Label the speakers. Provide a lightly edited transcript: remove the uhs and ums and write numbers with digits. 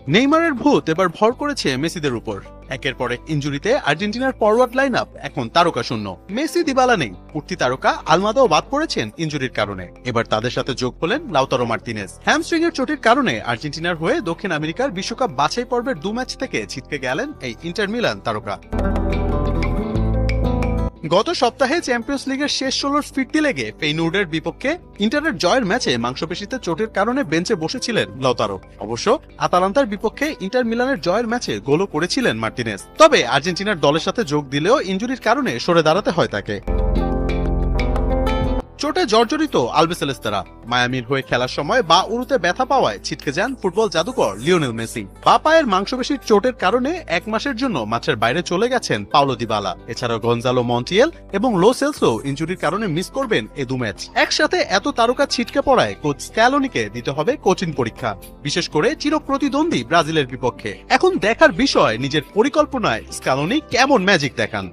Speaker 1: নেইমারের ভূত এবার ভর করেছে মেসিদের উপর। একের পর এক ইনজুরিতে আর্জেন্টিনার ফরওয়ার্ড লাইন আপ এখন তারকা শূন্য। মেসি, দিবালা নেই, উঠতি তারকা আলমাদাও বাদ পড়েছেন ইনজুরির কারণে। এবার তাদের সাথে যোগ হলেন লাউতারো মার্তিনেজ। হ্যামস্ট্রিং এর চোটের কারণে আর্জেন্টিনার হয়ে দক্ষিণ আমেরিকার বিশ্বকাপ বাছাই পর্বের 2 ম্যাচ থেকে ছিটকে গেলেন এই ইন্টার মিলান তারকা। গত সপ্তাহে চ্যাম্পিয়ন্স লিগের শেষ 16 ফিরতি লেগে ফেইনুর্ডের বিপক্ষে ইন্টারের জয়ের ম্যাচে মাংসপেশিতে চোটের কারণে বেঞ্চে বসেছিলেন লাউতারো। অবশ্য আতালান্তার বিপক্ষে ইন্টার মিলানের জয়ের ম্যাচে গোলও করেছিলেন মার্টিনেজ। তবে আর্জেন্টিনার দলের সাথে যোগ দিলেও ইনজুরির কারণে সরে দাঁড়াতে হয় তাকে। চোটে জর্জরিত আলবিসেলেস্তারা। মায়ামির হয়ে খেলার সময় বা উরুতে ব্যথা পাওয়ায় ছিটকে যান ফুটবল জাদুকর লিওনেল মেসি। বা পায়ের মাংসপেশির চোটের কারণে 1 মাসের জন্য মাঠের বাইরে চলে গেছেন পাওলো দিবালা। এছাড়াও গঞ্জালো মন্টিয়েল এবং লো সেলসো ইনজুরির কারণে মিস করবেন এই 2 ম্যাচ। একসাথে এত তারকা ছিটকে পড়ায় কোচ স্ক্যালোনিকে দিতে হবে কঠিন পরীক্ষা, বিশেষ করে চিরপ্রতিদ্বন্দ্বী ব্রাজিলের বিপক্ষে। এখন দেখার বিষয় নিজের পরিকল্পনায় স্ক্যালোনি কেমন ম্যাজিক দেখান।